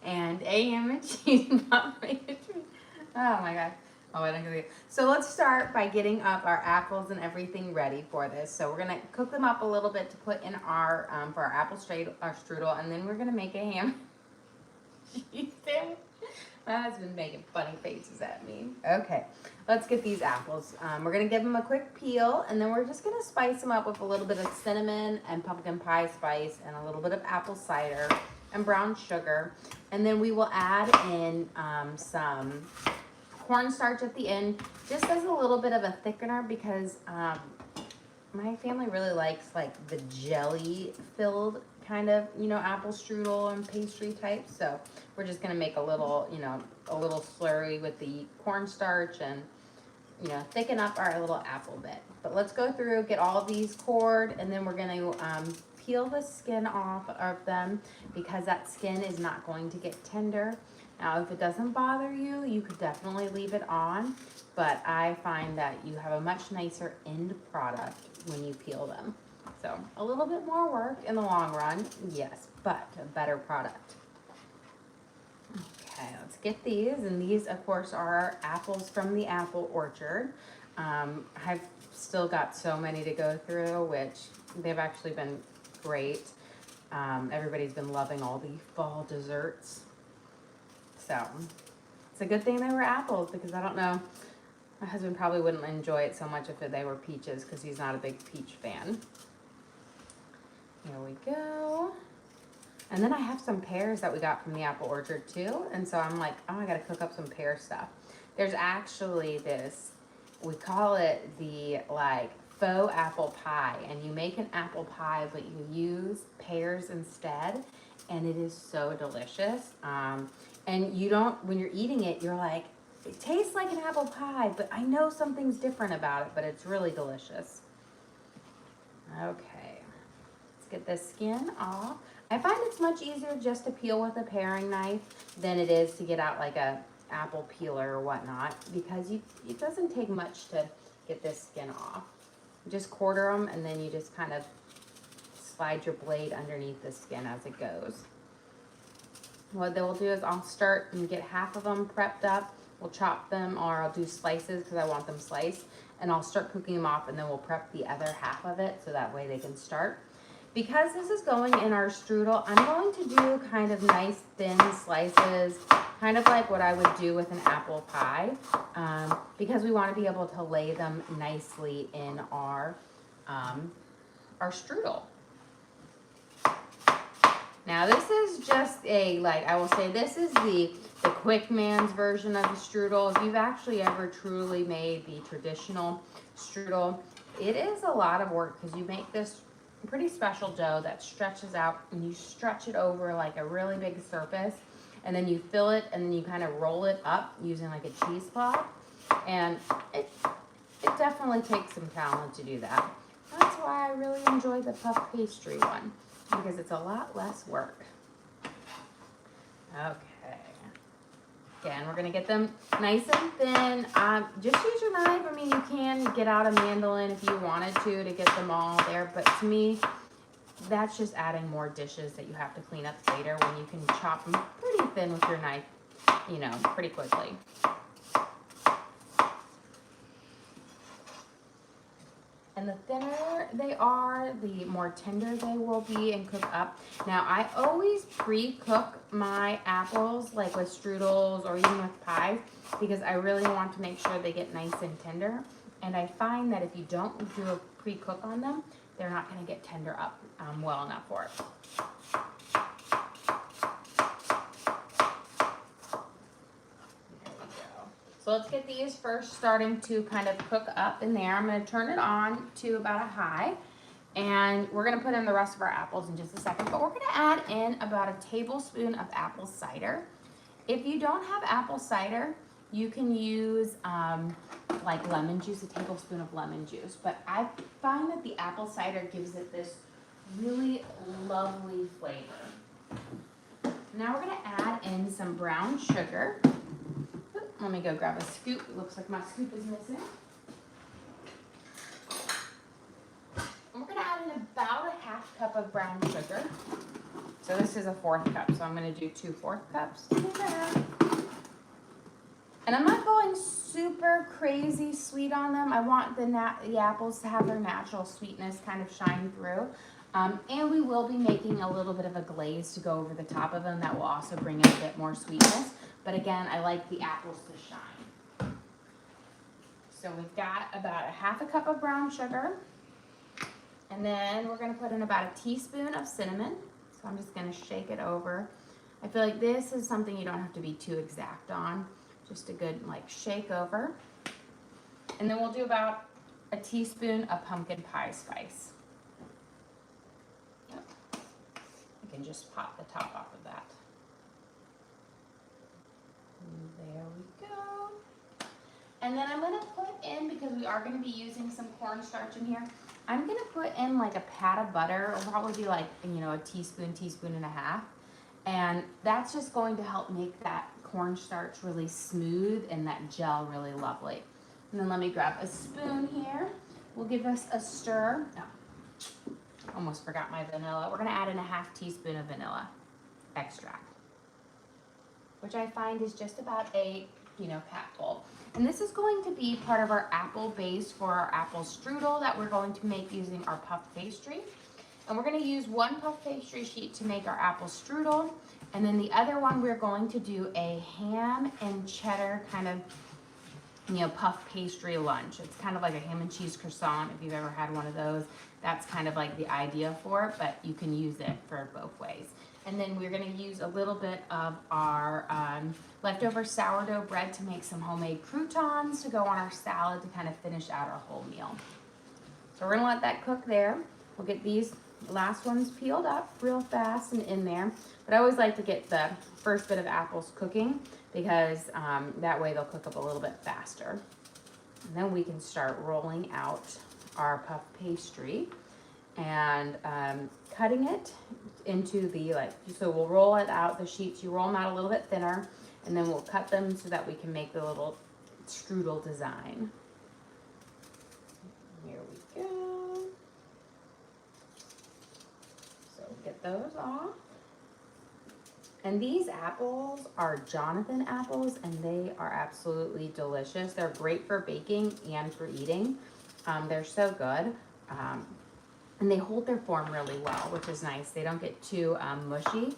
and a ham and cheese muffin. Oh my god. Oh, I don't get it. So let's start by getting up our apples and everything ready for this. So we're gonna cook them up a little bit to put in our for our apple strudel, and then we're gonna make a ham and cheese sandwich. My husband's making funny faces at me. Okay, let's get these apples. We're gonna give them a quick peel, and then we're just gonna spice them up with a little bit of cinnamon and pumpkin pie spice and a little bit of apple cider and brown sugar. And then we will add in some cornstarch at the end, just as a little bit of a thickener, because my family really likes like the jelly filled kind of, apple strudel and pastry type. So we're just gonna make a little, a little slurry with the cornstarch and, thicken up our little apple bit. But let's go through, get all of these cored, and then we're gonna peel the skin off of them because that skin is not going to get tender. Now, if it doesn't bother you, you could definitely leave it on, but I find that you have a much nicer end product when you peel them. So a little bit more work in the long run, yes, but a better product. Okay, let's get these, and these, of course, are apples from the apple orchard. I've still got so many to go through, which they've actually been great. Everybody's been loving all the fall desserts. So it's a good thing they were apples, because I don't know, my husband probably wouldn't enjoy it so much if they were peaches, because he's not a big peach fan. Here we go. And then I have some pears that we got from the apple orchard too. And so I'm like, oh, I gotta cook up some pear stuff. There's actually this, we call it the like faux apple pie. And you make an apple pie, but you use pears instead. And it is so delicious. And you don't, when you're eating it, you're like, it tastes like an apple pie, but I know something's different about it, but it's really delicious. Okay, let's get the skin off. I find it's much easier just to peel with a paring knife than it is to get out like a apple peeler or whatnot, because it doesn't take much to get this skin off. You just quarter them, and then you just kind of slide your blade underneath the skin as it goes. What they will do is I'll start and get half of them prepped up. We'll chop them, or I'll do slices because I want them sliced, and I'll start cooking them off, and then we'll prep the other half of it so that way they can start. Because this is going in our strudel, I'm going to do kind of nice thin slices, kind of like what I would do with an apple pie, because we want to be able to lay them nicely in our strudel. Now this is just a, like, I will say this is the quick man's version of the strudel. If you've actually ever truly made the traditional strudel, it is a lot of work, because you make this pretty special dough that stretches out, and you stretch it over like a really big surface, and then you fill it, and then you kind of roll it up using like a cheesecloth, and it definitely takes some talent to do that. That's why I really enjoy the puff pastry one, because it's a lot less work. Okay. Again, we're gonna get them nice and thin. Just use your knife. I mean, you can get out a mandolin if you wanted to get them all there, but to me, that's just adding more dishes that you have to clean up later when you can chop them pretty thin with your knife, pretty quickly. And the thinner they are, the more tender they will be and cook up. Now, I always pre-cook my apples, like with strudels or even with pies, because I really want to make sure they get nice and tender. And I find that if you don't do a pre-cook on them, they're not going to get tender up well enough for it. So let's get these first starting to kind of cook up in there. I'm going to turn it on to about a high, and we're going to put in the rest of our apples in just a second, but we're going to add in about a tablespoon of apple cider. If you don't have apple cider, you can use like lemon juice, a tablespoon of lemon juice, but I find that the apple cider gives it this really lovely flavor. Now we're going to add in some brown sugar. Let me go grab a scoop. It looks like my scoop is missing. And we're going to add in about a half cup of brown sugar. So this is a 1/4 cup. So I'm going to do 2/4 cups to do that. And I'm not going super crazy sweet on them. I want the apples to have their natural sweetness kind of shine through. And we will be making a little bit of a glaze to go over the top of them that will also bring in a bit more sweetness. But again, I like the apples to shine. So we've got about 1/2 cup of brown sugar. And then we're gonna put in about 1 teaspoon of cinnamon. So I'm just gonna shake it over. I feel like this is something you don't have to be too exact on. Just a good like shake over. And then we'll do about 1 teaspoon of pumpkin pie spice. Yep. You can just pop the top off of that. And there we go. And then I'm gonna put in, because we are gonna be using some cornstarch in here, I'm gonna put in like a pat of butter. It'll probably be like, you know, 1 teaspoon, teaspoon and a half. And that's just going to help make that cornstarch really smooth and that gel really lovely. And then let me grab a spoon here. We'll give this a stir. Oh, almost forgot my vanilla. We're gonna add in 1/2 teaspoon of vanilla extract, which I find is just about a, you know, capful. And this is going to be part of our apple base for our apple strudel that we're going to make using our puff pastry. And we're going to use 1 puff pastry sheet to make our apple strudel. And then the other one, we're going to do a ham and cheddar kind of, you know, puff pastry lunch. It's kind of like a ham and cheese croissant. If you've ever had one of those, that's kind of like the idea for it, but you can use it for both ways. And then we're going to use a little bit of our leftover sourdough bread to make some homemade croutons to go on our salad to kind of finish out our whole meal. So we're going to let that cook there. We'll get these last ones peeled up real fast and in there. But I always like to get the first bit of apples cooking because that way they'll cook up a little bit faster. And then we can start rolling out our puff pastry and cutting it into the, like, so we'll roll it out, the sheets, you roll them out a little bit thinner, and then we'll cut them so that we can make the little strudel design. Here we go. So get those off. And these apples are Jonathan apples, and they are absolutely delicious. They're great for baking and for eating. They're so good. And they hold their form really well, which is nice. They don't get too mushy,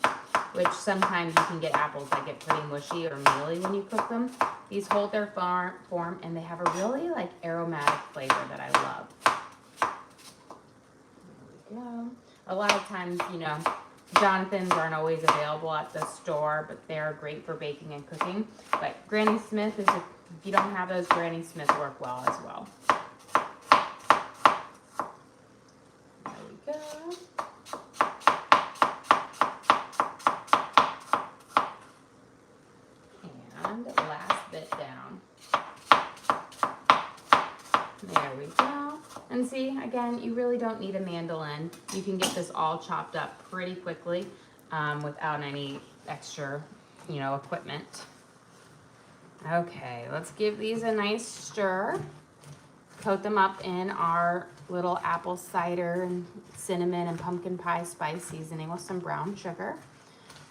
which sometimes you can get apples that get pretty mushy or mealy when you cook them. These hold their form, and they have a really like aromatic flavor that I love. There we go. A lot of times, you know, Jonathan's aren't always available at the store, but they're great for baking and cooking. But Granny Smith is, if you don't have those, Granny Smith work well as well. Go. And last bit down. There we go. And see, again, you really don't need a mandolin. You can get this all chopped up pretty quickly without any extra, you know, equipment. Okay, let's give these a nice stir. Coat them up in our little apple cider and cinnamon and pumpkin pie spice seasoning with some brown sugar.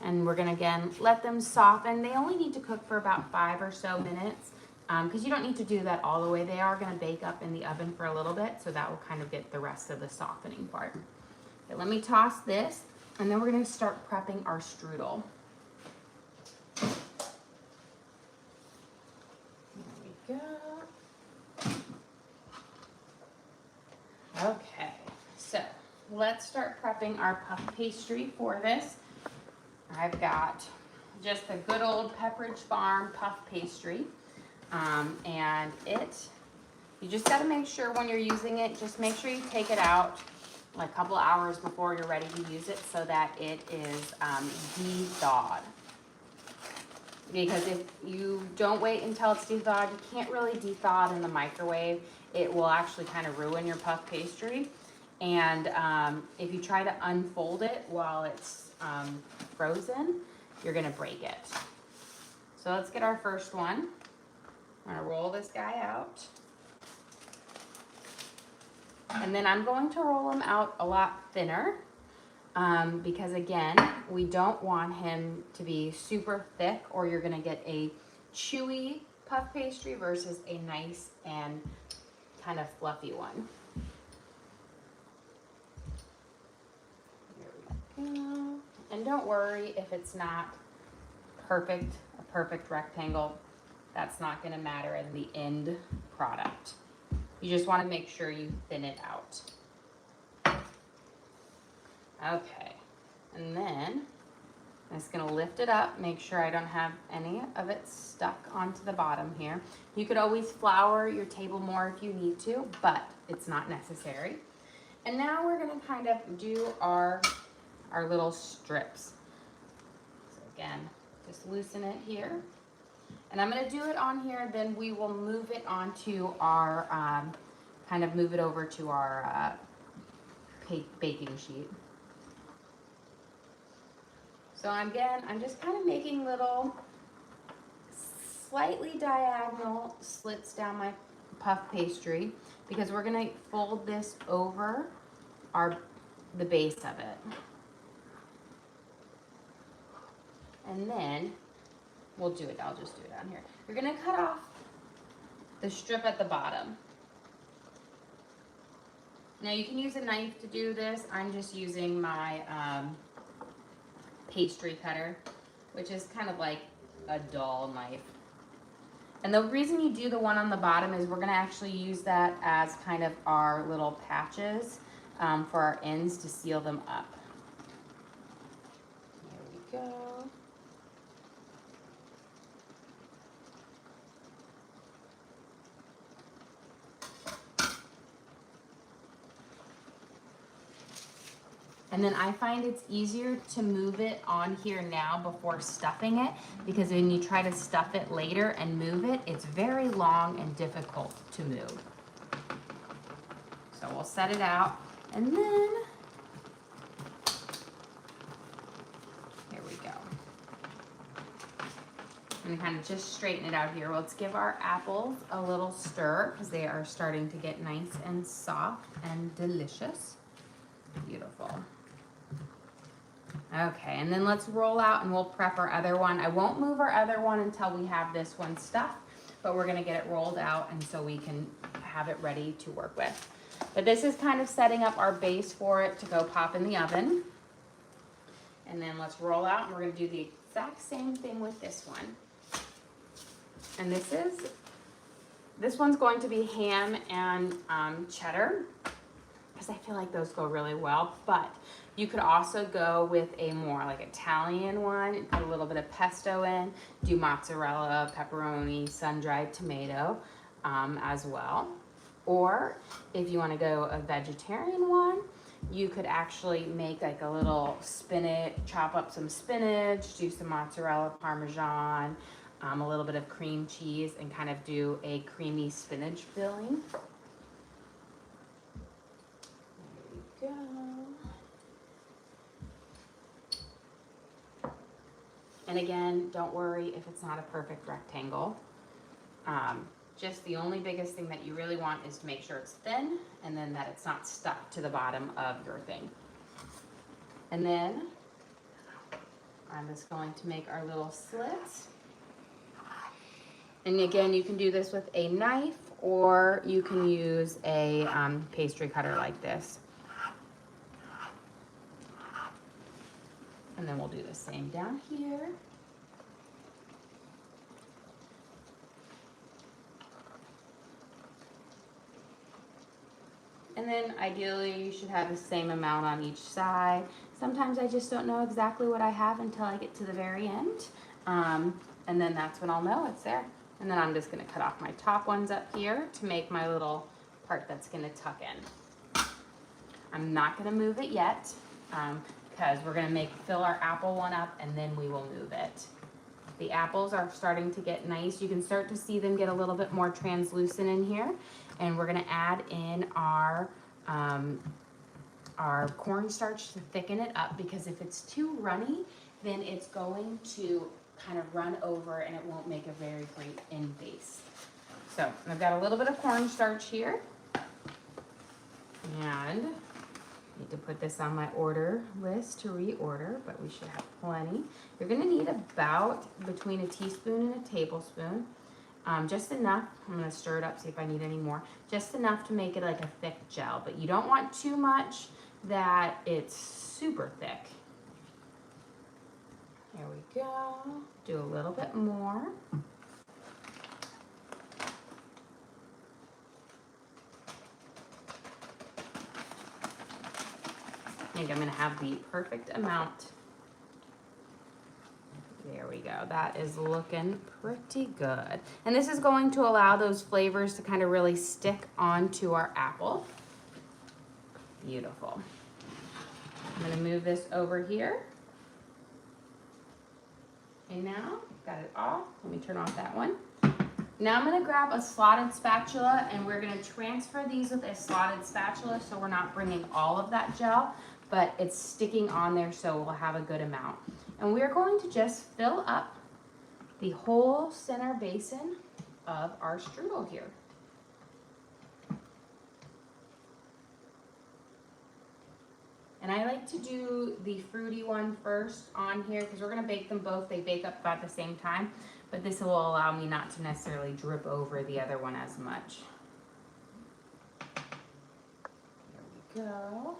And we're gonna, again, let them soften. They only need to cook for about 5 or so minutes because you don't need to do that all the way. They are gonna bake up in the oven for a little bit, so that will kind of get the rest of the softening part. Okay, let me toss this, and then we're gonna start prepping our strudel. There we go. Okay, so let's start prepping our puff pastry for this. I've got just a good old Pepperidge Farm puff pastry. And you just got to make sure when you're using it, just make sure you take it out like a couple hours before you're ready to use it so that it is de-thawed. Because if you don't wait until it's de-thawed, you can't really de-thaw it in the microwave. It will actually kind of ruin your puff pastry. And if you try to unfold it while it's frozen, you're gonna break it. So let's get our first one. I'm gonna roll this guy out. And then I'm going to roll them out a lot thinner because again, we don't want him to be super thick or you're gonna get a chewy puff pastry versus a nice and kind of fluffy one. There we go. And don't worry if it's not perfect, a perfect rectangle. That's not gonna matter in the end product. You just wanna make sure you thin it out. Okay, and then I'm just gonna lift it up, make sure I don't have any of it stuck onto the bottom here. You could always flour your table more if you need to, but it's not necessary. And now we're gonna kind of do our little strips. So again, just loosen it here. And I'm gonna do it on here, then we will move it onto our, kind of move it over to our baking sheet. So again, I'm just kind of making little slightly diagonal slits down my puff pastry because we're gonna fold this over the base of it. And then we'll do it, I'll just do it down here. You're gonna cut off the strip at the bottom. Now you can use a knife to do this. I'm just using my pastry cutter, which is kind of like a dull knife. And the reason you do the one on the bottom is we're gonna actually use that as kind of our little patches for our ends to seal them up. There we go. And then I find it's easier to move it on here now before stuffing it, because when you try to stuff it later and move it, it's very long and difficult to move. So we'll set it out, and then, here we go. And kind of just straighten it out here. Let's give our apples a little stir, because they are starting to get nice and soft and delicious. Beautiful. Okay, and then let's roll out and we'll prep our other one. I won't move our other one until we have this one stuffed, but we're gonna get it rolled out and so we can have it ready to work with. But this is kind of setting up our base for it to go pop in the oven. And then let's roll out and we're gonna do the exact same thing with this one. And this one's going to be ham and cheddar, because I feel like those go really well, but you could also go with a more like Italian one and put a little bit of pesto in, do mozzarella, pepperoni, sun-dried tomato as well. Or if you want to go a vegetarian one, you could actually make like a little spinach, chop up some spinach, do some mozzarella, parmesan, a little bit of cream cheese, and kind of do a creamy spinach filling. There we go. And again, don't worry if it's not a perfect rectangle. Just the only biggest thing that you really want is to make sure it's thin and then that it's not stuck to the bottom of your thing. And then I'm just going to make our little slits. And again, you can do this with a knife or you can use a pastry cutter like this. And then we'll do the same down here. And then ideally you should have the same amount on each side. Sometimes I just don't know exactly what I have until I get to the very end. And then that's when I'll know it's there. And then I'm just gonna cut off my top ones up here to make my little part that's gonna tuck in. I'm not gonna move it yet because we're gonna fill our apple one up and then we will move it. The apples are starting to get nice. You can start to see them get a little bit more translucent in here. And we're gonna add in our cornstarch to thicken it up, because if it's too runny, then it's going to kind of run over and it won't make a very great end base. So I've got a little bit of cornstarch here. And Need to put this on my order list to reorder, but we should have plenty. You're gonna need about between a teaspoon and a tablespoon. Just enough. I'm gonna stir it up, see if I need any more. Just enough to make it like a thick gel, but you don't want too much that it's super thick. There we go. Do a little bit more. I think I'm gonna have the perfect amount. There we go. That is looking pretty good. And this is going to allow those flavors to kind of really stick onto our apple. Beautiful. I'm gonna move this over here. Okay, now, got it off. Let me turn off that one. Now I'm gonna grab a slotted spatula and we're gonna transfer these with a slotted spatula so we're not bringing all of that gel, but it's sticking on there so we'll have a good amount. And we're going to just fill up the whole center basin of our strudel here. And I like to do the fruity one first on here because we're gonna bake them both. They bake up about the same time, but this will allow me not to necessarily drip over the other one as much. There we go.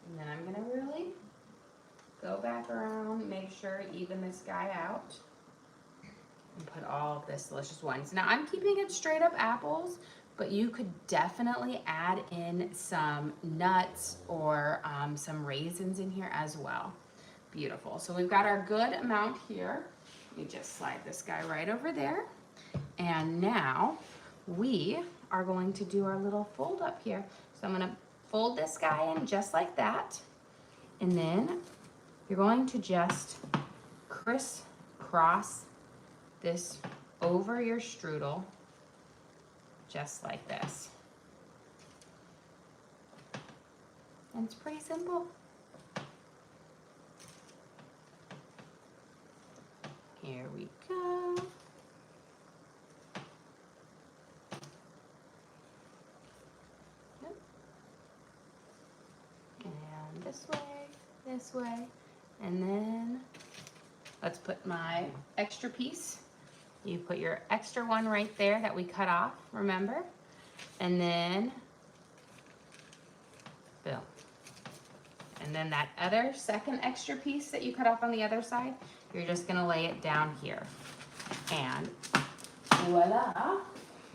And then I'm gonna really go back around, make sure even this guy out, and put all of this delicious ones. Now I'm keeping it straight up apples, but you could definitely add in some nuts or some raisins in here as well. Beautiful. So we've got our good amount here. Let me just slide this guy right over there. And now we are going to do our little fold up here. So I'm gonna fold this guy in just like that. And then you're going to just crisscross this over your strudel, just like this. And it's pretty simple. Here we go. Yep. And this way, and then let's put my extra piece. You put your extra one right there that we cut off, remember? And then, boom. And then that other second extra piece that you cut off on the other side, you're just gonna lay it down here. And voila.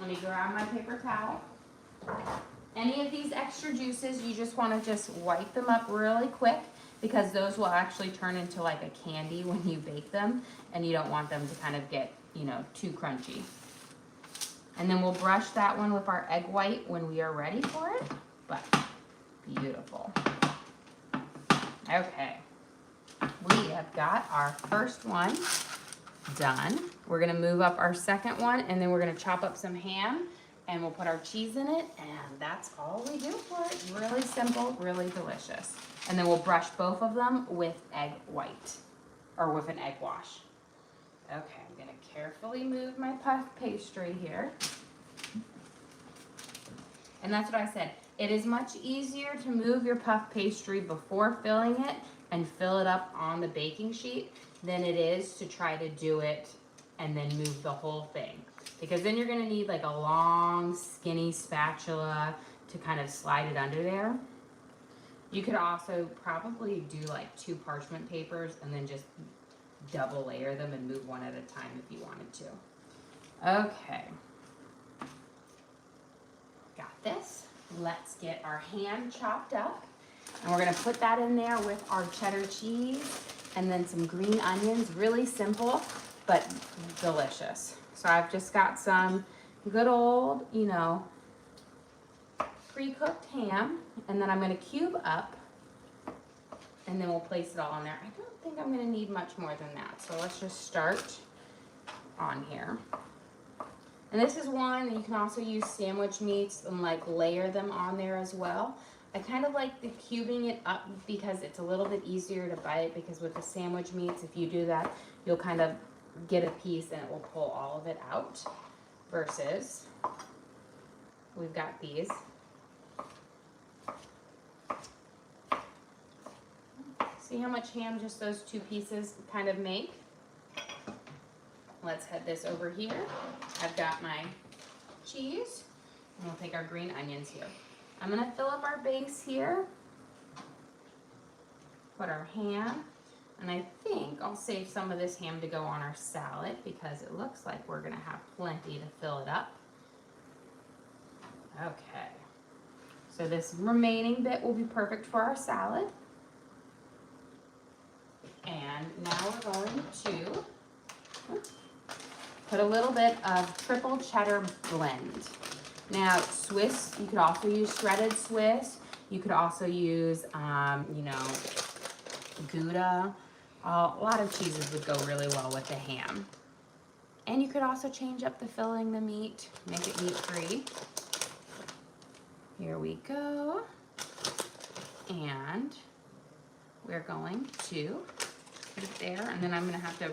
Let me grab my paper towel. Any of these extra juices, you just wanna just wipe them up really quick because those will actually turn into like a candy when you bake them, and you don't want them to kind of get, you know, too crunchy. And then we'll brush that one with our egg white when we are ready for it, but beautiful. Okay, we have got our first one done. We're gonna move up our second one, and then we're gonna chop up some ham, and we'll put our cheese in it, and that's all we do for it. Really simple, really delicious. And then we'll brush both of them with egg white, or with an egg wash. Okay, I'm gonna carefully move my puff pastry here. And that's what I said. It is much easier to move your puff pastry before filling it and fill it up on the baking sheet than it is to try to do it and then move the whole thing. Because then you're gonna need like a long, skinny spatula to kind of slide it under there. You could also probably do like 2 parchment papers and then just double layer them and move one at a time if you wanted to. Okay. Got this. Let's get our ham chopped up. And we're gonna put that in there with our cheddar cheese and then some green onions. Really simple, but delicious. So I've just got some good old, you know, pre-cooked ham, and then I'm gonna cube up, and then we'll place it all on there. I don't think I'm gonna need much more than that, so let's just start on here. And this is one, you can also use sandwich meats and like layer them on there as well. I kind of like the cubing it up because it's a little bit easier to bite, because with the sandwich meats, if you do that, you'll kind of get a piece and it will pull all of it out, versus we've got these. See how much ham just those 2 pieces kind of make? Let's head this over here. I've got my cheese, and we'll take our green onions here. I'm gonna fill up our base here, put our ham, and I think I'll save some of this ham to go on our salad because it looks like we're gonna have plenty to fill it up. Okay, so this remaining bit will be perfect for our salad. And now we're going to put a little bit of triple cheddar blend. Now, Swiss, you could also use shredded Swiss. You could also use, you know, Gouda. A lot of cheeses would go really well with the ham. And you could also change up the filling, the meat, make it meat-free. Here we go. And we're going to put it there, and then I'm gonna have to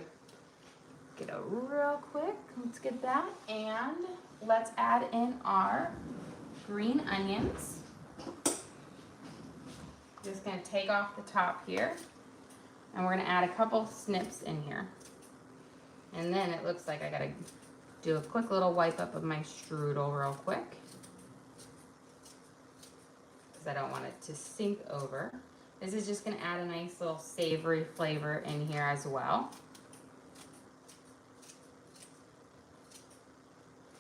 get a real quick, let's get that, and let's add in our green onions. Just gonna take off the top here, and we're gonna add a couple snips in here. And then it looks like I gotta do a quick little wipe up of my strudel real quick, because I don't want it to sink over. This is just gonna add a nice little savory flavor in here as well.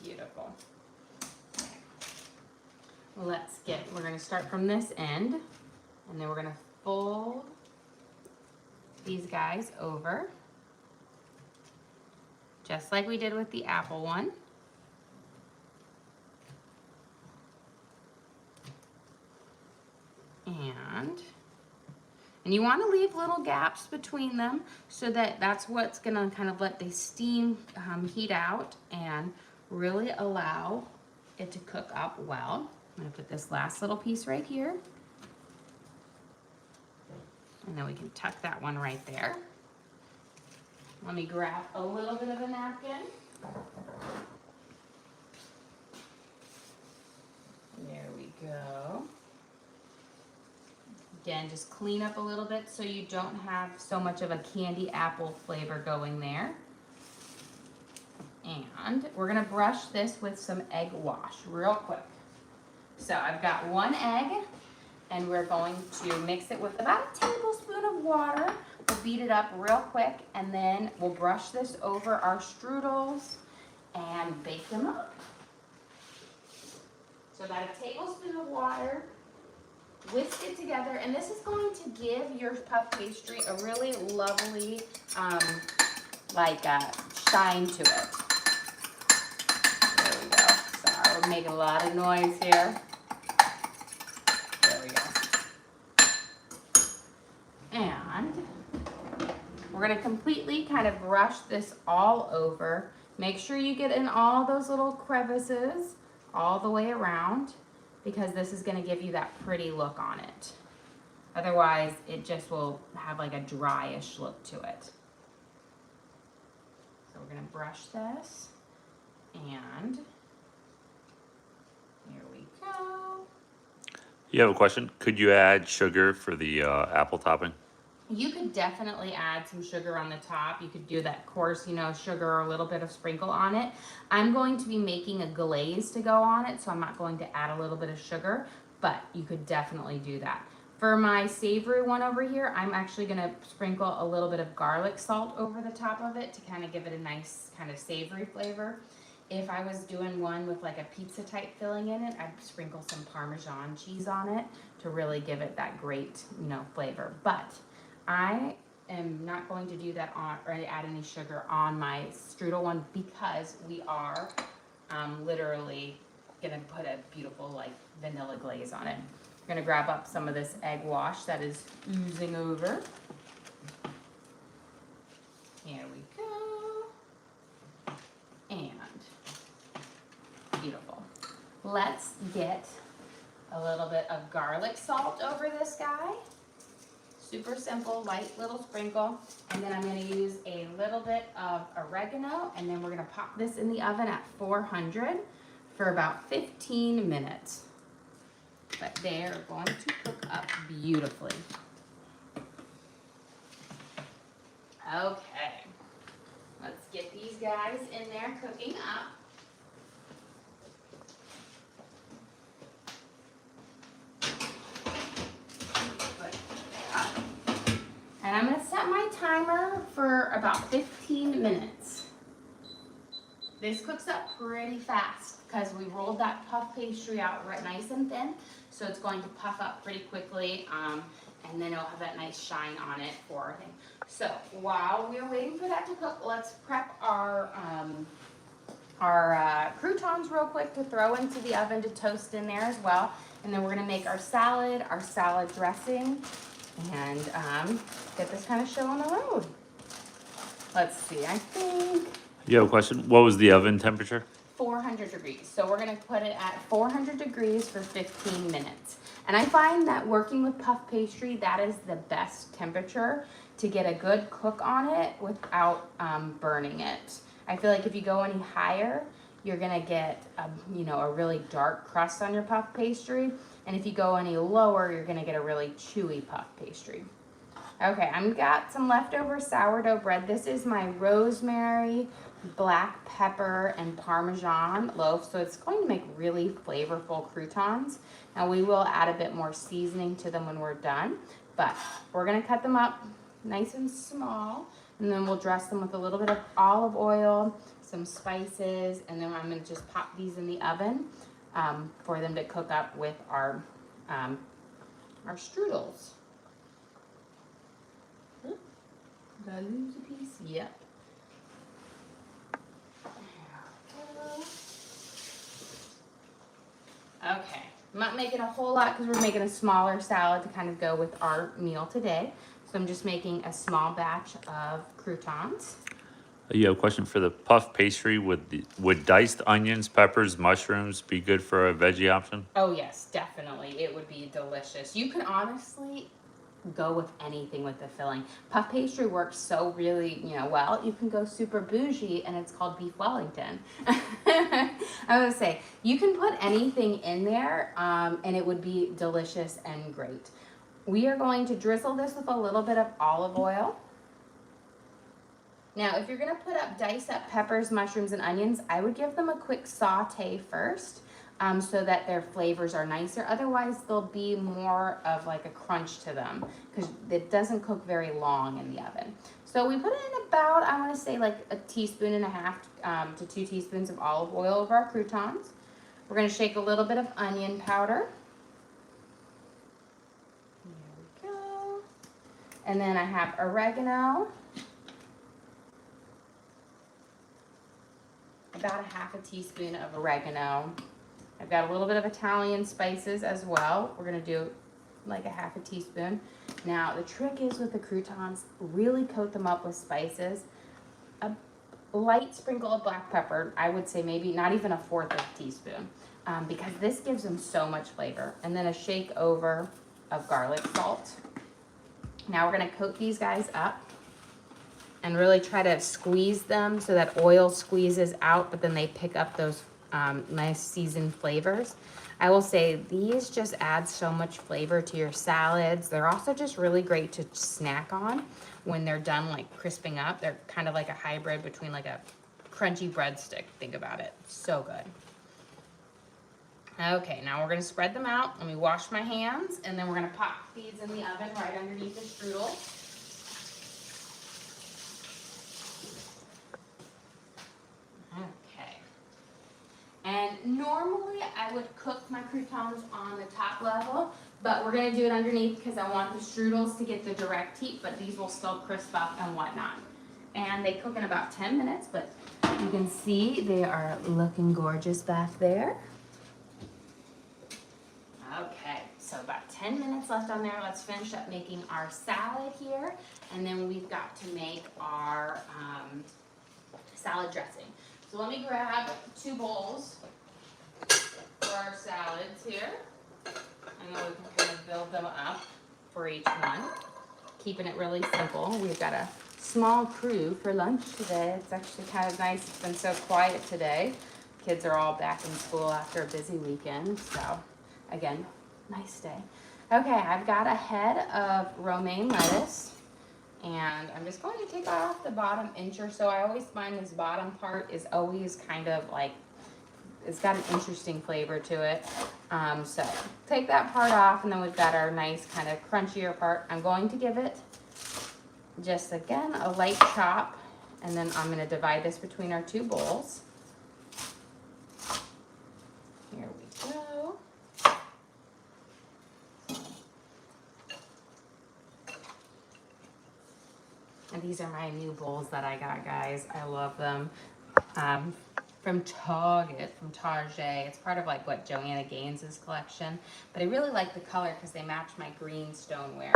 Beautiful. We're gonna start from this end, and then we're gonna fold these guys over, just like we did with the apple one. And you want to leave little gaps between them so that that's what's going to kind of let the steam heat out and really allow it to cook up well. I'm going to put this last little piece right here. And then we can tuck that one right there. Let me grab a little bit of a napkin. There we go. Again, just clean up a little bit so you don't have so much of a candy apple flavor going there. And we're gonna brush this with some egg wash real quick. So I've got 1 egg, and we're going to mix it with about a tablespoon of water. We'll beat it up real quick, and then we'll brush this over our strudels and bake them up. So about a tablespoon of water, whisk it together, and this is going to give your puff pastry a really lovely, shine to it. There we go. Sorry, we're making a lot of noise here. There we go. And we're gonna completely kind of brush this all over. Make sure you get in all those little crevices all the way around, because this is going to give you that pretty look on it. Otherwise, it just will have like a dryish look to it. So we're going to brush this, and here we go. You have a question? Could you add sugar for the apple topping? You could definitely add some sugar on the top. You could do that coarse, you know, sugar or a little bit of sprinkle on it. I'm going to be making a glaze to go on it, so I'm not going to add a little bit of sugar, but you could definitely do that. For my savory one over here, I'm actually gonna sprinkle a little bit of garlic salt over the top of it to kind of give it a nice kind of savory flavor. If I was doing one with like a pizza type filling in it, I'd sprinkle some Parmesan cheese on it to really give it that great, you know, flavor. But I am not going to do that on or add any sugar on my strudel one, because we are literally gonna put a beautiful like vanilla glaze on it. I'm gonna grab up some of this egg wash that is oozing over. Here we go. And beautiful. Let's get a little bit of garlic salt over this guy. Super simple, light little sprinkle. And then I'm gonna use a little bit of oregano, and then we're gonna pop this in the oven at 400 for about 15 minutes. But they're going to cook up beautifully. Okay, let's get these guys in there cooking up. And I'm gonna set my timer for about 15 minutes. This cooks up pretty fast because we rolled that puff pastry out right nice and thin, so it's going to puff up pretty quickly, and then it'll have that nice shine on it for our thing. So while we're waiting for that to cook, let's prep our croutons real quick to throw into the oven to toast in there as well. And then we're gonna make our salad dressing, and get this kind of show on the road. Let's see, I think You have a question? What was the oven temperature? 400 degrees. So we're gonna put it at 400 degrees for 15 minutes. And I find that working with puff pastry, that is the best temperature to get a good cook on it without burning it. I feel like if you go any higher, you're gonna get a really dark crust on your puff pastry. And if you go any lower, you're gonna get a really chewy puff pastry. Okay, I've got some leftover sourdough bread. This is my rosemary, black pepper, and Parmesan loaf. So it's going to make really flavorful croutons. Now we will add a bit more seasoning to them when we're done, but we're gonna cut them up nice and small, and then we'll dress them with a little bit of olive oil, some spices, and then I'm gonna just pop these in the oven for them to cook up with our strudels. Did I lose a piece? Yep. Okay, I'm not making a whole lot because we're making a smaller salad to kind of go with our meal today. So I'm just making a small batch of croutons. You have a question for the puff pastry? Would diced onions, peppers, mushrooms be good for a veggie option? Oh yes, definitely. It would be delicious. You can honestly go with anything with the filling. Puff pastry works so really, well. You can go super bougie and it's called beef Wellington. I would say you can put anything in there and it would be delicious and great. We are going to drizzle this with a little bit of olive oil. Now, if you're gonna put up diced up peppers, mushrooms, and onions, I would give them a quick saute first. So that their flavors are nicer. Otherwise, they'll be more of like a crunch to them because it doesn't cook very long in the oven. So we put in about, I want to say like 1.5 teaspoons to 2 teaspoons of olive oil over our croutons. We're going to shake a little bit of onion powder. There we go. And then I have oregano. About 1/2 teaspoon of oregano. I've got a little bit of Italian spices as well. We're gonna do like 1/2 teaspoon. Now the trick is with the croutons, really coat them up with spices. A light sprinkle of black pepper, I would say maybe not even 1/4 teaspoon, because this gives them so much flavor. And then a shake over of garlic salt. Now we're gonna coat these guys up and really try to squeeze them so that oil squeezes out, but then they pick up those nice seasoned flavors. I will say these just add so much flavor to your salads. They're also just really great to snack on when they're done like crisping up. They're kind of like a hybrid between like a crunchy breadstick. Think about it. So good. Okay, now we're gonna spread them out. Let me wash my hands, and then we're gonna pop these in the oven right underneath the strudel. And normally I would cook my croutons on the top level, but we're gonna do it underneath because I want the strudels to get the direct heat, but these will still crisp up and whatnot. And they cook in about 10 minutes, but you can see they are looking gorgeous back there. Okay, so about 10 minutes left on there. Let's finish up making our salad here, and then we've got to make our salad dressing. So let me grab 2 bowls for our salads here, and then we can kind of build them up for each one, keeping it really simple. We've got a small crew for lunch today. It's actually kind of nice. It's been so quiet today. Kids are all back in school after a busy weekend, so again, nice day. Okay, I've got a head of romaine lettuce, And I'm just going to take off the bottom inch or so. I always find this bottom part is always kind of like, it's got an interesting flavor to it. So take that part off, and then we've got our nice kind of crunchier part. I'm going to give it just, again, a light chop, and then I'm gonna divide this between our two bowls. Here we go. And these are my new bowls that I got, guys. I love them. From Target, from Target. It's part of like what Joanna Gaines' collection. But I really like the color because they match my green stoneware.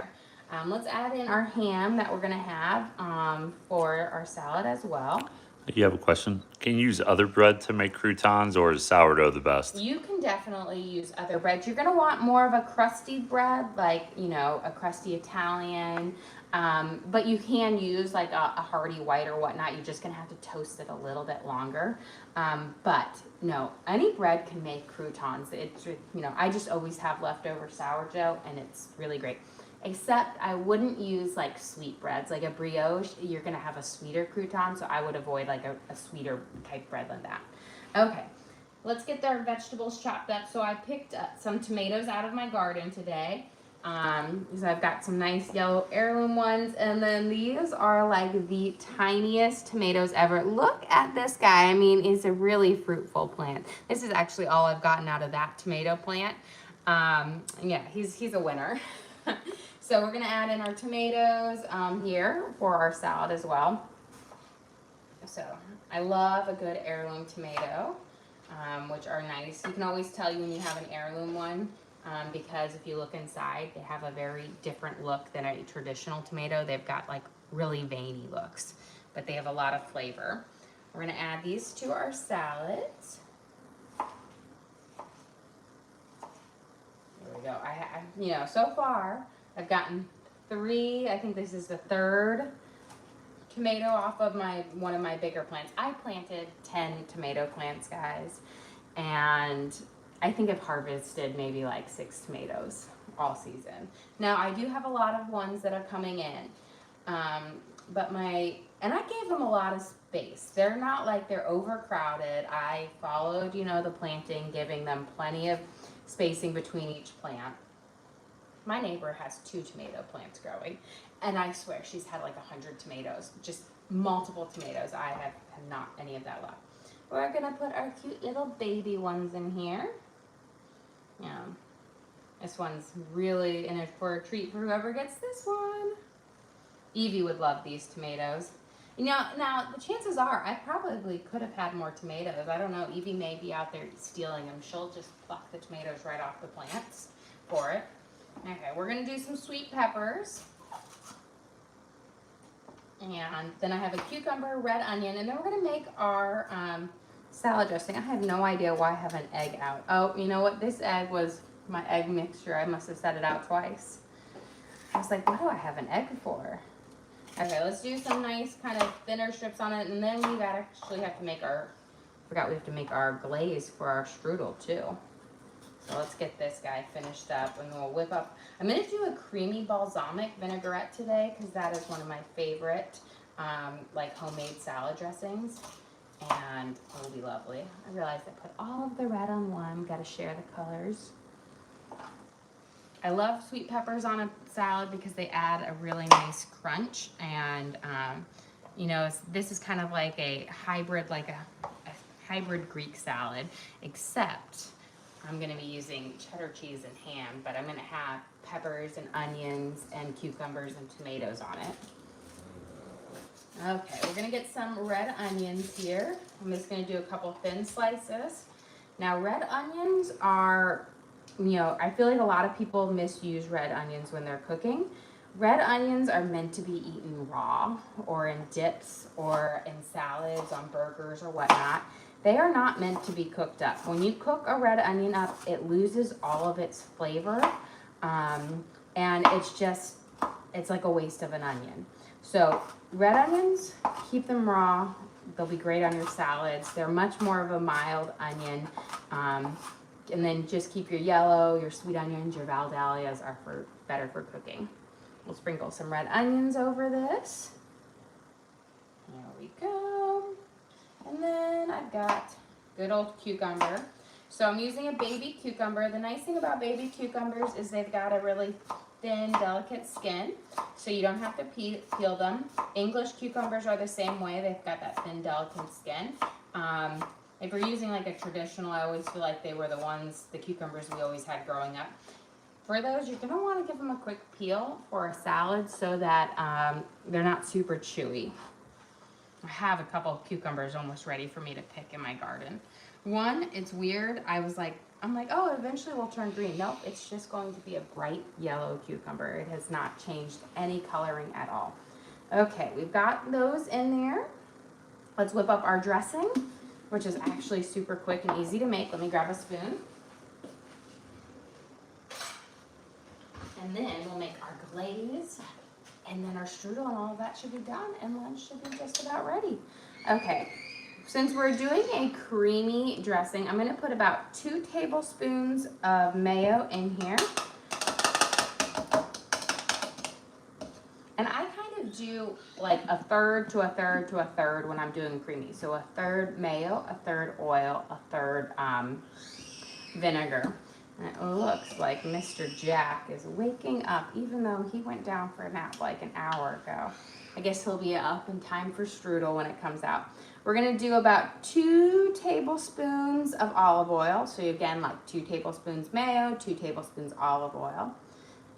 Let's add in our ham that we're gonna have for our salad as well. You have a question? Can you use other bread to make croutons, or is sourdough the best? You can definitely use other breads. You're gonna want more of a crusty bread, like, you know, a crusty Italian. But you can use like a hearty white or whatnot. You're just gonna have to toast it a little bit longer. But no, any bread can make croutons. It's, you know, I just always have leftover sourdough, and it's really great. Except I wouldn't use like sweet breads, like a brioche. You're gonna have a sweeter crouton, so I would avoid like a sweeter type bread than that. Okay, let's get our vegetables chopped up. So I picked some tomatoes out of my garden today. So I've got some nice yellow heirloom ones, and then these are like the tiniest tomatoes ever. Look at this guy. I mean, it's a really fruitful plant. This is actually all I've gotten out of that tomato plant. Yeah, he's a winner. So we're gonna add in our tomatoes here for our salad as well. So I love a good heirloom tomato, which are nice. You can always tell when you have an heirloom one. Because if you look inside, they have a very different look than a traditional tomato. They've got like really veiny looks, but they have a lot of flavor. We're gonna add these to our salads. There we go. You know, so far I've gotten 3. I think this is the 3rd tomato off of one of my bigger plants. I planted 10 tomato plants, guys, and I think I've harvested maybe like 6 tomatoes all season. Now I do have a lot of ones that are coming in, and I gave them a lot of space. They're not like they're overcrowded. I followed, you know, the planting, giving them plenty of spacing between each plant. My neighbor has 2 tomato plants growing, and I swear she's had like 100 tomatoes, just multiple tomatoes. I have not any of that left. We're gonna put our cute little baby ones in here. Yeah, this one's really in it for a treat for whoever gets this one. Evie would love these tomatoes. You know, now the chances are I probably could have had more tomatoes. I don't know, Evie may be out there stealing them. She'll just pluck the tomatoes right off the plants for it. Okay, we're gonna do some sweet peppers. And then I have a cucumber, red onion, and then we're gonna make our salad dressing. I have no idea why I have an egg out. Oh, you know what? This egg was my egg mixture. I must have set it out twice. I was like, what do I have an egg for? Okay, let's do some nice kind of thinner strips on it, and then we actually have to make we have to make our glaze for our strudel too. So let's get this guy finished up, and then we'll whip up. I'm gonna do a creamy balsamic vinaigrette today because that is one of my favorite like homemade salad dressings, and it'll be lovely. I realized I put all of the red on one. Got to share the colors. I love sweet peppers on a salad because they add a really nice crunch, and you know, this is kind of like a hybrid, hybrid Greek salad, except I'm gonna be using cheddar cheese and ham, but I'm gonna have peppers and onions and cucumbers and tomatoes on it. Okay, we're gonna get some red onions here. I'm just gonna do a couple thin slices. Now, red onions are, you know, I feel like a lot of people misuse red onions when they're cooking. Red onions are meant to be eaten raw or in dips or in salads, on burgers or whatnot. They are not meant to be cooked up. When you cook a red onion up, it loses all of its flavor, and it's like a waste of an onion. So red onions, keep them raw. They'll be great on your salads. They're much more of a mild onion. And then just keep your yellow, your sweet onions, your Valdalias are better for cooking. We'll sprinkle some red onions over this. There we go. And then I've got good old cucumber. So I'm using a baby cucumber. The nice thing about baby cucumbers is they've got a really thin, delicate skin, so you don't have to peel them. English cucumbers are the same way. They've got that thin, delicate skin. If we're using like a traditional, I always feel like they were the cucumbers we always had growing up. For those, you're gonna wanna give them a quick peel for a salad so that they're not super chewy. I have a couple of cucumbers almost ready for me to pick in my garden. One, it's weird. I'm like, oh, eventually we'll turn green. Nope, it's just going to be a bright yellow cucumber. It has not changed any coloring at all. Okay, we've got those in there. Let's whip up our dressing, which is actually super quick and easy to make. Let me grab a spoon. And then we'll make our glaze, and then our strudel, and all of that should be done, and lunch should be just about ready. Okay, since we're doing a creamy dressing, I'm gonna put about 2 tablespoons of mayo in here. And I kind of do like a third to a third to a third when I'm doing creamy. So a third mayo, a third oil, a third vinegar. And it looks like Mr. Jack is waking up, even though he went down for a nap like an hour ago. I guess he'll be up in time for strudel when it comes out. We're gonna do about 2 tablespoons of olive oil. So again, like 2 tablespoons mayo, 2 tablespoons olive oil.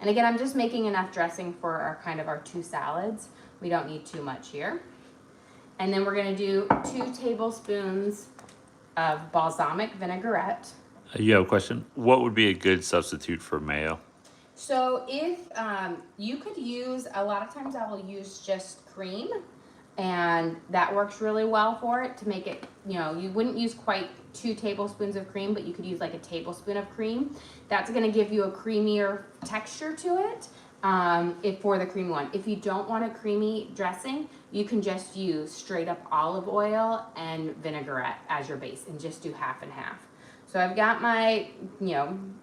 And again, I'm just making enough dressing for our 2 salads. We don't need too much here. And then we're gonna do 2 tablespoons of balsamic vinaigrette. You have a question? What would be a good substitute for mayo? So if you could use, a lot of times I will use just cream, and that works really well for it to make it, you wouldn't use quite 2 tablespoons of cream, but you could use like a tablespoon of cream. That's gonna give you a creamier texture to it for the creamy one. If you don't want a creamy dressing, you can just use straight up olive oil and vinaigrette as your base and just do half and half. So I've got my,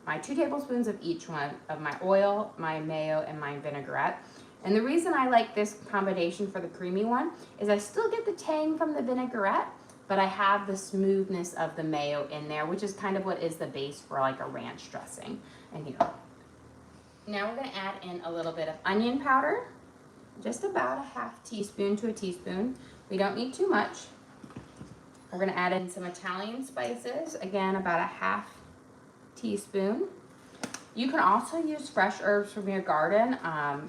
my 2 tablespoons of each one of my oil, my mayo, and my vinaigrette. And the reason I like this combination for the creamy one is I still get the tang from the vinaigrette, but I have the smoothness of the mayo in there, which is kind of what is the base for like a ranch dressing. And now we're gonna add in a little bit of onion powder, just about a half teaspoon to a teaspoon. We don't need too much. We're gonna add in some Italian spices, again, about a half teaspoon. You can also use fresh herbs from your garden,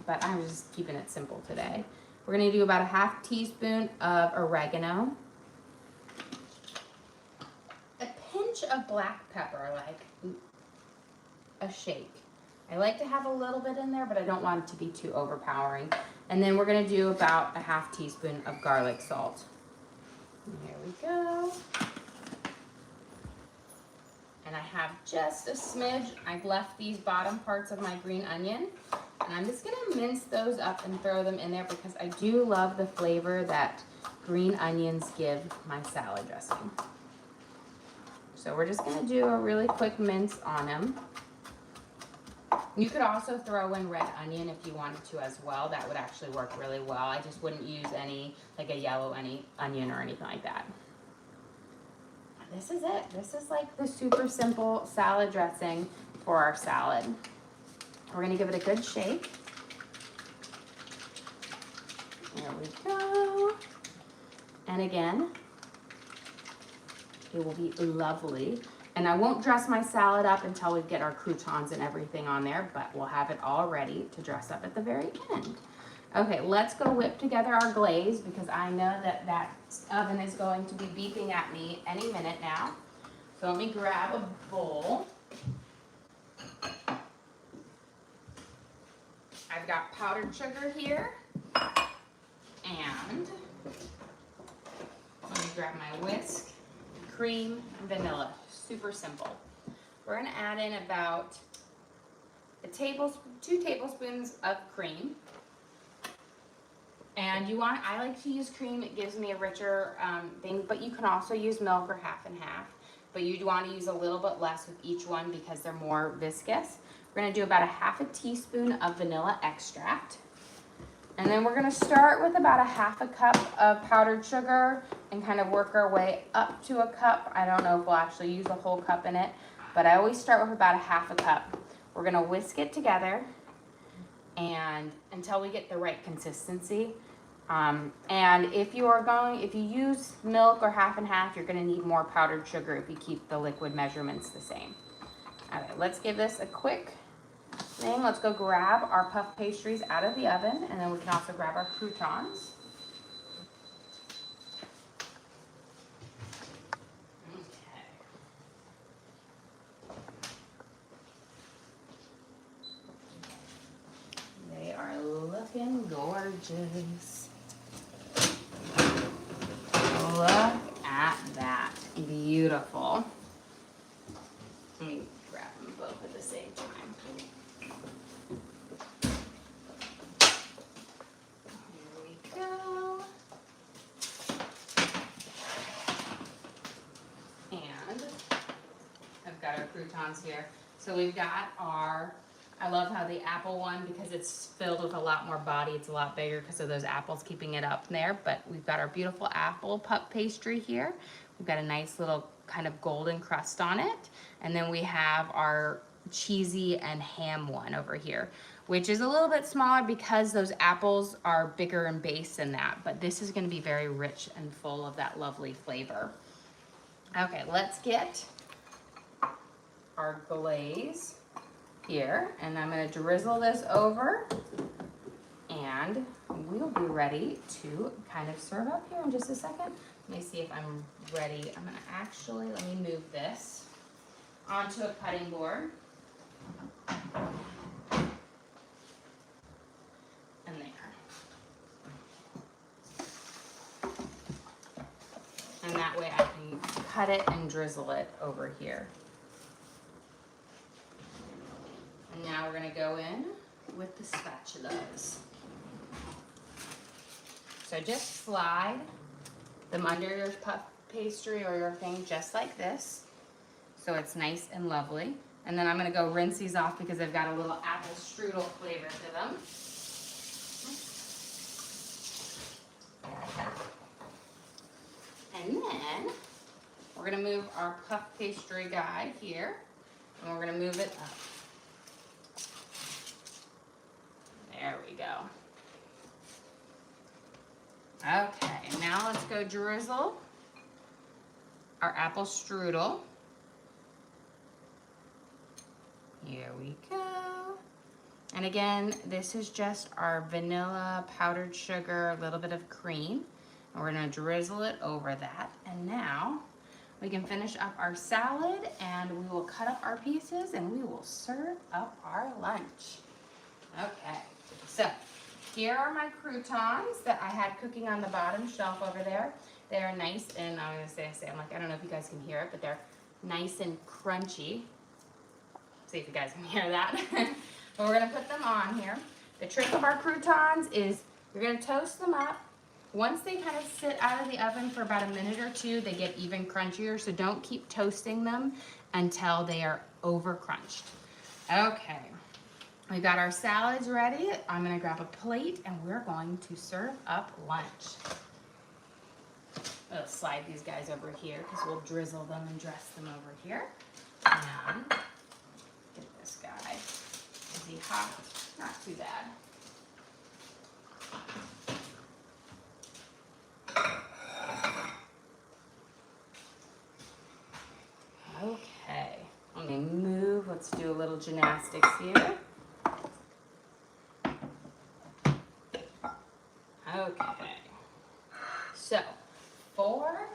but I'm just keeping it simple today. We're gonna do about a half teaspoon of oregano. A pinch of black pepper, like a shake. I like to have a little bit in there, but I don't want it to be too overpowering. And then we're gonna do about a half teaspoon of garlic salt. Here we go. And I have just a smidge. I've left these bottom parts of my green onion, and I'm just gonna mince those up and throw them in there because I do love the flavor that green onions give my salad dressing. So we're just gonna do a really quick mince on them. You could also throw in red onion if you wanted to as well. That would actually work really well. I just wouldn't use like a yellow onion or anything like that. This is it. This is like the super simple salad dressing for our salad. We're gonna give it a good shake. There we go. And again, it will be lovely. And I won't dress my salad up until we get our croutons and everything on there, but we'll have it all ready to dress up at the very end. Okay, let's go whip together our glaze because I know that that oven is going to be beeping at me any minute now. So let me grab a bowl. I've got powdered sugar here. And let me grab my whisk, cream, and vanilla. Super simple. We're gonna add in about 2 tablespoons of cream. And I like to use cream, it gives me a richer thing, but you can also use milk or half and half. But you'd want to use a little bit less with each one because they're more viscous. We're gonna do about a half a teaspoon of vanilla extract. And then we're gonna start with about a half a cup of powdered sugar and kind of work our way up to a cup. I don't know if we'll actually use a whole cup in it, but I always start with about a half a cup. We're gonna whisk it together and until we get the right consistency. And if you use milk or half and half, you're gonna need more powdered sugar if you keep the liquid measurements the same. All right, let's give this a quick thing. Let's go grab our puff pastries out of the oven, and then we can also grab our croutons. Okay. They are looking gorgeous. Look at that. Beautiful. Let me grab them both at the same time. Here we go. And I've got our croutons here. So we've got our, I love how the apple one, because it's filled with a lot more body, it's a lot bigger because of those apples keeping it up there. But we've got our beautiful apple puff pastry here. We've got a nice little kind of golden crust on it. And then we have our cheesy and ham one over here, which is a little bit smaller because those apples are bigger in base than that. But this is gonna be very rich and full of that lovely flavor. Okay, let's get our glaze here, and I'm going to drizzle this over, and we'll be ready to kind of serve up here in just a second. Let me see if I'm ready. I'm going to actually, let me move this onto a cutting board. And there. And that way I can cut it and drizzle it over here. And now we're going to go in with the spatulas. So just slide them under your puff pastry or your thing just like this. So it's nice and lovely. And then I'm going to go rinse these off because they've got a little apple strudel flavor to them. And then we're going to move our puff pastry guy here, and we're going to move it up. There we go. Okay, now let's go drizzle our apple strudel. Here we go. And again, this is just our vanilla, powdered sugar, a little bit of cream. And we're gonna drizzle it over that. And now we can finish up our salad, and we will cut up our pieces and we will serve up our lunch. Okay, so here are my croutons that I had cooking on the bottom shelf over there. They are nice and, I'm gonna say, I'm like, I don't know if you guys can hear it, but they're nice and crunchy. See if you guys can hear that. But we're gonna put them on here. The trick of our croutons is you're gonna toast them up. Once they kind of sit out of the oven for about a minute or two, they get even crunchier, so don't keep toasting them until they are over crunched. Okay. We got our salads ready. I'm gonna grab a plate and we're going to serve up lunch. I'll slide these guys over here because we'll drizzle them and dress them over here. And get this guy. Is he hot? Not too bad. Okay, let me move. Let's do a little gymnastics here. Okay, so for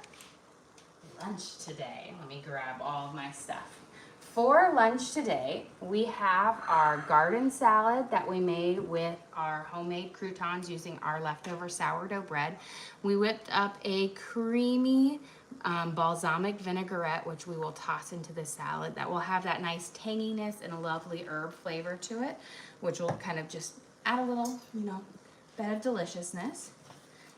lunch today, let me grab all of my stuff. For lunch today, we have our garden salad that we made with our homemade croutons using our leftover sourdough bread. We whipped up a creamy balsamic vinaigrette, which we will toss into the salad. That will have that nice tanginess and a lovely herb flavor to it, which will kind of just add a little, bit of deliciousness.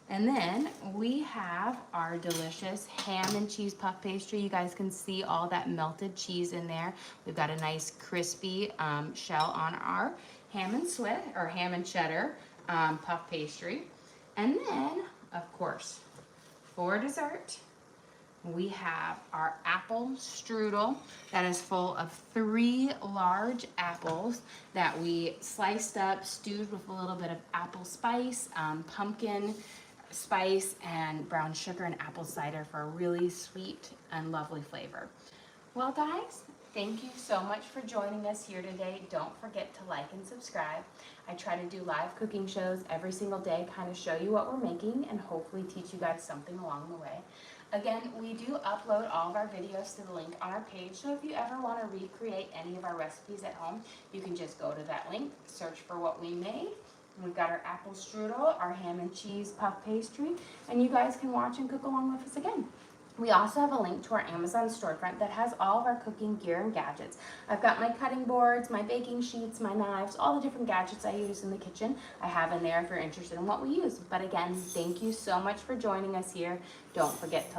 And then we have our delicious ham and cheese puff pastry. You guys can see all that melted cheese in there. We've got a nice crispy shell on our ham and cheddar. puff pastry. And then, of course, for dessert, we have our apple strudel that is full of 3 large apples that we sliced up, stewed with a little bit of apple spice, pumpkin spice, and brown sugar and apple cider for a really sweet and lovely flavor. Well, guys, thank you so much for joining us here today. Don't forget to like and subscribe. I try to do live cooking shows every single day, kind of show you what we're making and hopefully teach you guys something along the way. Again, we do upload all of our videos to the link on our page, so if you ever want to recreate any of our recipes at home, you can just go to that link, search for what we made. We've got our apple strudel, our ham and cheese puff pastry, and you guys can watch and cook along with us again. We also have a link to our Amazon storefront that has all of our cooking gear and gadgets. I've got my cutting boards, my baking sheets, my knives, all the different gadgets I use in the kitchen. I have in there if you're interested in what we use. But again, thank you so much for joining us here. Don't forget to